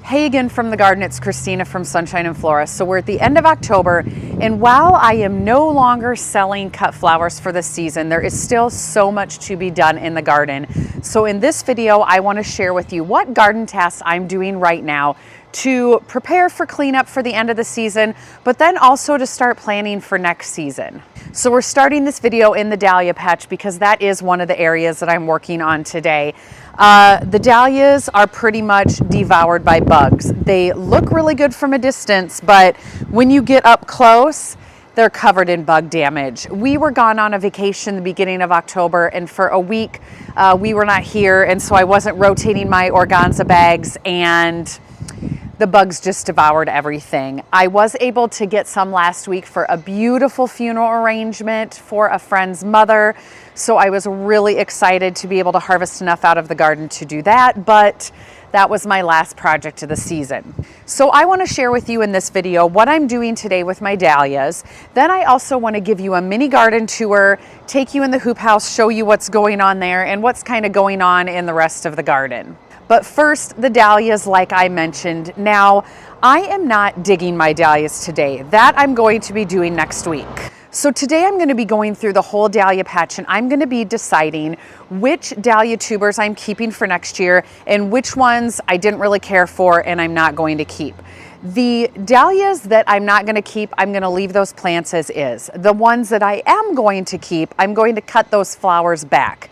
Hey again from the garden, it's Christina from Sunshine and Flora. So we're at the end of October, and while I am no longer selling cut flowers for this season, there is still so much to be done in the garden. So in this video, I want to share with you what garden tasks I'm doing right now to prepare for cleanup for the end of the season, but then also to start planning for next season. So we're starting this video in the dahlia patch because that is one of the areas that I'm working on today. The dahlias are pretty much devoured by bugs. They look really good from a distance, but when you get up close, they're covered in bug damage. We were gone on a vacation the beginning of October, and for a week we were not here, and so I wasn't rotating my organza bags, and the bugs just devoured everything. I was able to get some last week for a beautiful funeral arrangement for a friend's mother. So I was really excited to be able to harvest enough out of the garden to do that, but that was my last project of the season. So I want to share with you in this video what I'm doing today with my dahlias. Then I also want to give you a mini garden tour, take you in the hoop house, show you what's going on there and what's kind of going on in the rest of the garden. But first, the dahlias, like I mentioned. Now, I am not digging my dahlias today. That I'm going to be doing next week. So today I'm going to be going through the whole dahlia patch, and I'm going to be deciding which dahlia tubers I'm keeping for next year and which ones I didn't really care for and I'm not going to keep. The dahlias that I'm not going to keep, I'm going to leave those plants as is. The ones that I am going to keep, I'm going to cut those flowers back.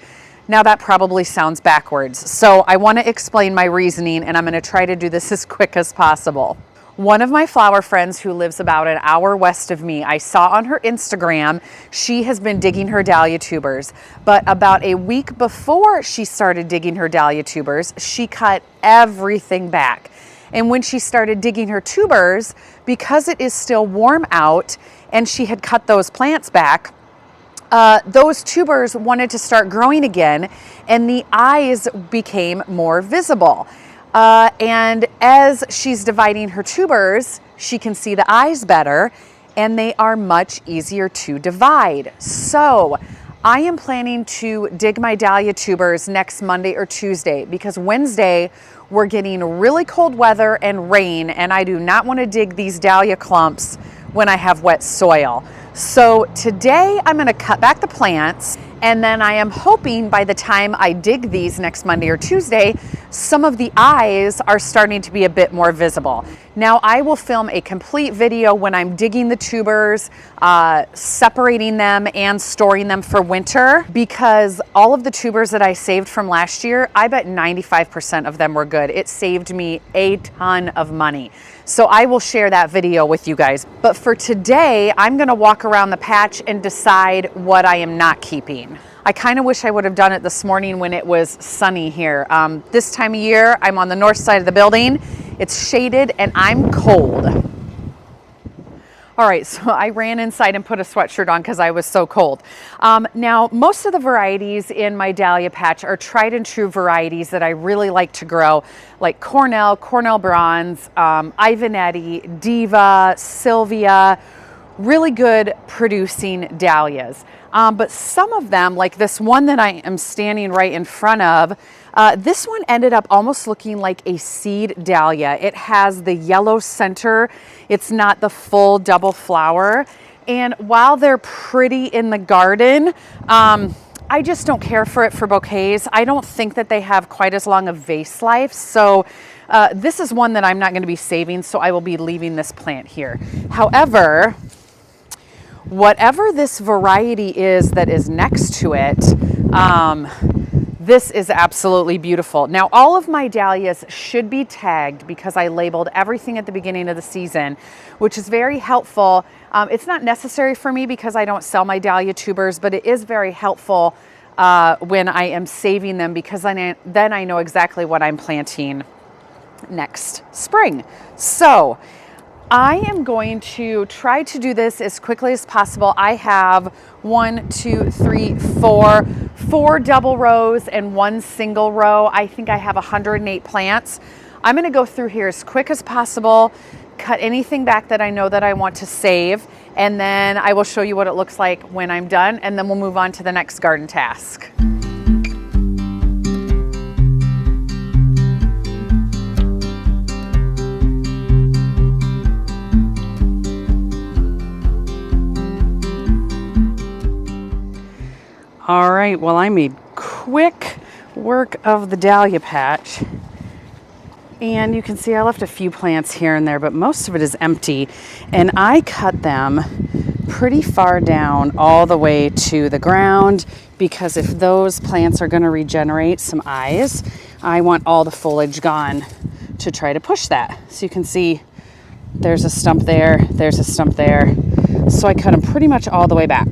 Now that probably sounds backwards, so I want to explain my reasoning, and I'm going to try to do this as quick as possible. One of my flower friends who lives about an hour west of me, I saw on her Instagram, she has been digging her dahlia tubers, but about a week before she started digging her dahlia tubers, she cut everything back. And when she started digging her tubers, because it is still warm out and she had cut those plants back, those tubers wanted to start growing again, and the eyes became more visible. And as she's dividing her tubers, she can see the eyes better, and they are much easier to divide. So I am planning to dig my dahlia tubers next Monday or Tuesday, because Wednesday we're getting really cold weather and rain, and I do not want to dig these dahlia clumps when I have wet soil. So today I'm going to cut back the plants, and then I am hoping by the time I dig these next Monday or Tuesday, some of the eyes are starting to be a bit more visible. Now I will film a complete video when I'm digging the tubers, separating them and storing them for winter, because all of the tubers that I saved from last year, I bet 95% of them were good. It saved me a ton of money. So I will share that video with you guys. But for today, I'm gonna walk around the patch and decide what I am not keeping. I kind of wish I would have done it this morning when it was sunny here. This time of year, I'm on the north side of the building. It's shaded and I'm cold. All right, so I ran inside and put a sweatshirt on because I was so cold. Now, most of the varieties in my dahlia patch are tried and true varieties that I really like to grow, like Cornell Bronze, Ivanetti, Diva, Sylvia, really good producing dahlias. But some of them, like this one that I am standing right in front of, this one ended up almost looking like a seed dahlia. It has the yellow center. It's not the full double flower. And while they're pretty in the garden, I just don't care for it for bouquets. I don't think that they have quite as long a vase life. So this is one that I'm not going to be saving, so I will be leaving this plant here. However, whatever this variety is that is next to it, this is absolutely beautiful. Now, all of my dahlias should be tagged because I labeled everything at the beginning of the season, which is very helpful. It's not necessary for me because I don't sell my dahlia tubers, but it is very helpful when I am saving them, because then I know exactly what I'm planting next spring. So I am going to try to do this as quickly as possible. I have 4 double rows and 1 single row. I think I have 108 plants. I'm going to go through here as quick as possible, cut anything back that I know that I want to save, and then I will show you what it looks like when I'm done, and then we'll move on to the next garden task. All right, well, I made quick work of the dahlia patch. And you can see I left a few plants here and there, but most of it is empty. And I cut them pretty far down all the way to the ground because if those plants are going to regenerate some eyes, I want all the foliage gone to try to push that. So you can see there's a stump there, there's a stump there. So I cut them pretty much all the way back.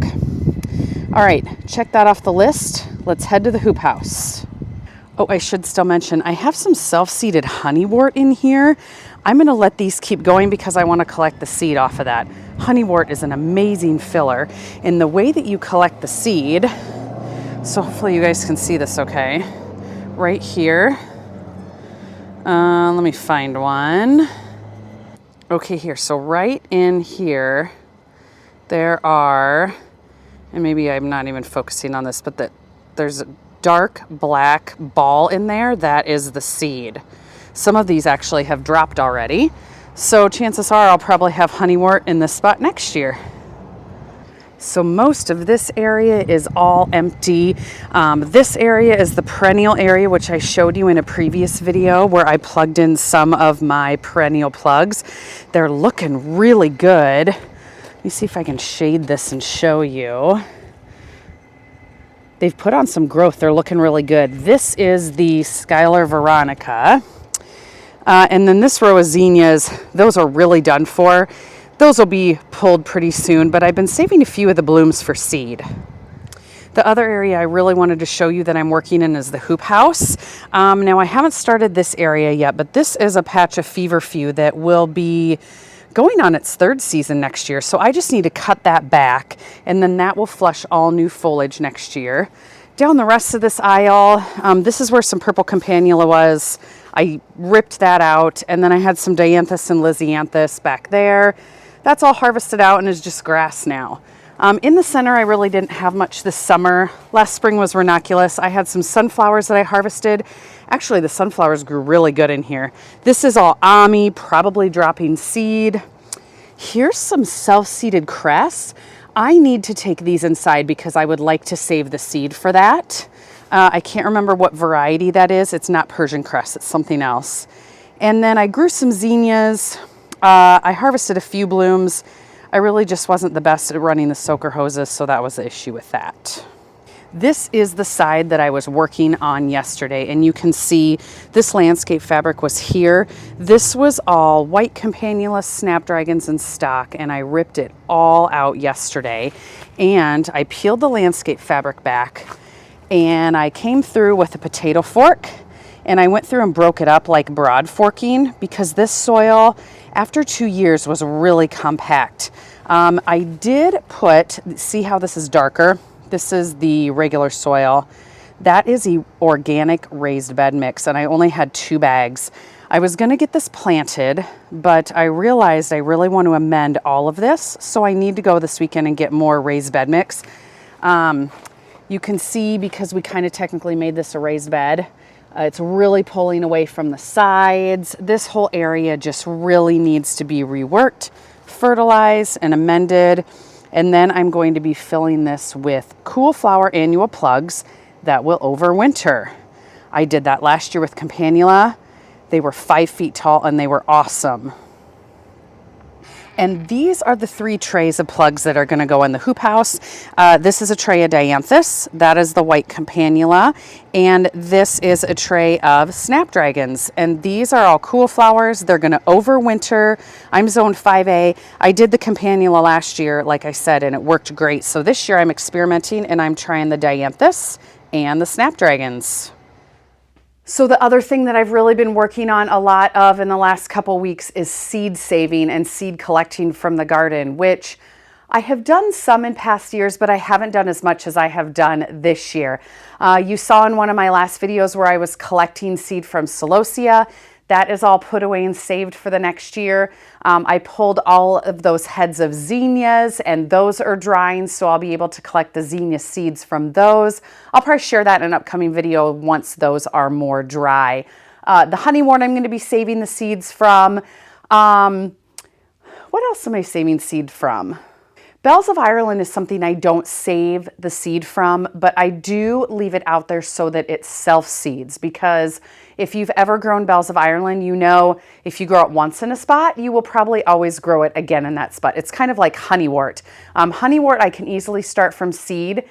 All right, check that off the list. Let's head to the hoop house. Oh, I should still mention, I have some self-seeded honeywort in here. I'm going to let these keep going because I want to collect the seed off of that. Honeywort is an amazing filler. And the way that you collect the seed, so hopefully you guys can see this okay, right here. Let me find one. Okay, here, so right in here, there are, and maybe I'm not even focusing on this, but there's a dark black ball in there. That is the seed. Some of these actually have dropped already. So chances are I'll probably have honeywort in this spot next year. So most of this area is all empty. This area is the perennial area, which I showed you in a previous video where I plugged in some of my perennial plugs. They're looking really good. Let me see if I can shade this and show you. They've put on some growth. They're looking really good. This is the Skylar Veronica. And then this row of zinnias, those are really done for. Those will be pulled pretty soon, but I've been saving a few of the blooms for seed. The other area I really wanted to show you that I'm working in is the hoop house. Now I haven't started this area yet, but this is a patch of feverfew that will be going on its third season next year. So I just need to cut that back and then that will flush all new foliage next year. Down the rest of this aisle, this is where some purple campanula was. I ripped that out and then I had some dianthus and lisianthus back there. That's all harvested out and is just grass now. In the center, I really didn't have much this summer. Last spring was ranunculus. I had some sunflowers that I harvested. Actually, the sunflowers grew really good in here. This is all Ami, probably dropping seed. Here's some self-seeded cress. I need to take these inside because I would like to save the seed for that. I can't remember what variety that is. It's not Persian cress, it's something else. And then I grew some zinnias. I harvested a few blooms. I really just wasn't the best at running the soaker hoses, so that was the issue with that. This is the side that I was working on yesterday, and you can see this landscape fabric was here. This was all white campanula, snapdragons, and stock, and I ripped it all out yesterday. And I peeled the landscape fabric back, and I came through with a potato fork, and I went through and broke it up like broad forking because this soil, after 2 years, was really compact. I did put, see how this is darker? This is the regular soil. That is the organic raised bed mix, and I only had 2 bags. I was gonna get this planted, but I realized I really want to amend all of this, so I need to go this weekend and get more raised bed mix. You can see, because we kind of technically made this a raised bed, it's really pulling away from the sides. This whole area just really needs to be reworked, fertilized, and amended. And then I'm going to be filling this with cool flower annual plugs that will overwinter. I did that last year with campanula. They were 5 feet tall and they were awesome. And these are the 3 trays of plugs that are going to go in the hoop house. This is a tray of dianthus. That is the white campanula. And this is a tray of snapdragons. And these are all cool flowers. They're going to overwinter. I'm zone 5A. I did the campanula last year, like I said, and it worked great. So this year I'm experimenting and I'm trying the dianthus and the snapdragons. So the other thing that I've really been working on a lot of in the last couple weeks is seed saving and seed collecting from the garden, which I have done some in past years, but I haven't done as much as I have done this year. You saw in one of my last videos where I was collecting seed from celosia. That is all put away and saved for the next year. I pulled all of those heads of zinnias and those are drying, so I'll be able to collect the zinnia seeds from those. I'll probably share that in an upcoming video once those are more dry. The honeywort I'm going to be saving the seeds from. What else am I saving seed from? Bells of Ireland is something I don't save the seed from, but I do leave it out there so that it self-seeds, because if you've ever grown Bells of Ireland, you know if you grow it once in a spot, you will probably always grow it again in that spot. It's kind of like honeywort. Honeywort I can easily start from seed.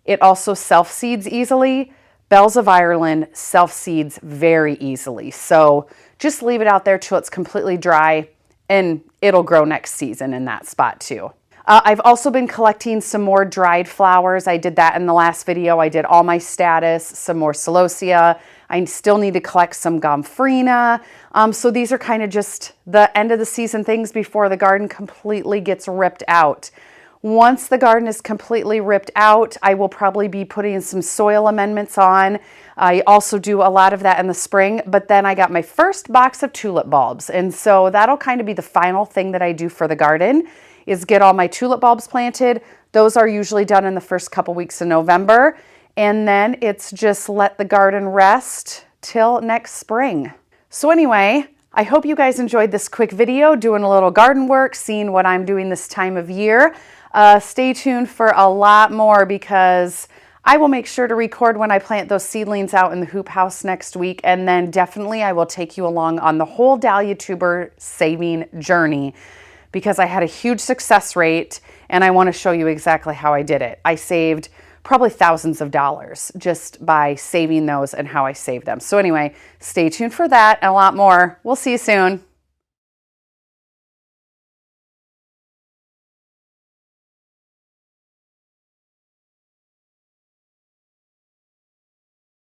It also self-seeds easily. Bells of Ireland self-seeds very easily. So just leave it out there till it's completely dry and it'll grow next season in that spot too. I've also been collecting some more dried flowers. I did that in the last video. I did all my status, some more celosia. I still need to collect some gomphrena. So these are kind of just the end of the season things before the garden completely gets ripped out. Once the garden is completely ripped out, I will probably be putting some soil amendments on. I also do a lot of that in the spring, but then I got my first box of tulip bulbs. And so that'll kind of be the final thing that I do for the garden, is get all my tulip bulbs planted. Those are usually done in the first couple weeks of November. And then it's just let the garden rest till next spring. So anyway, I hope you guys enjoyed this quick video doing a little garden work, seeing what I'm doing this time of year. Stay tuned for a lot more, because I will make sure to record when I plant those seedlings out in the hoop house next week. And then definitely I will take you along on the whole dahlia tuber saving journey, because I had a huge success rate and I want to show you exactly how I did it. I saved probably thousands of dollars just by saving those and how I saved them. So anyway, stay tuned for that and a lot more. We'll see you soon.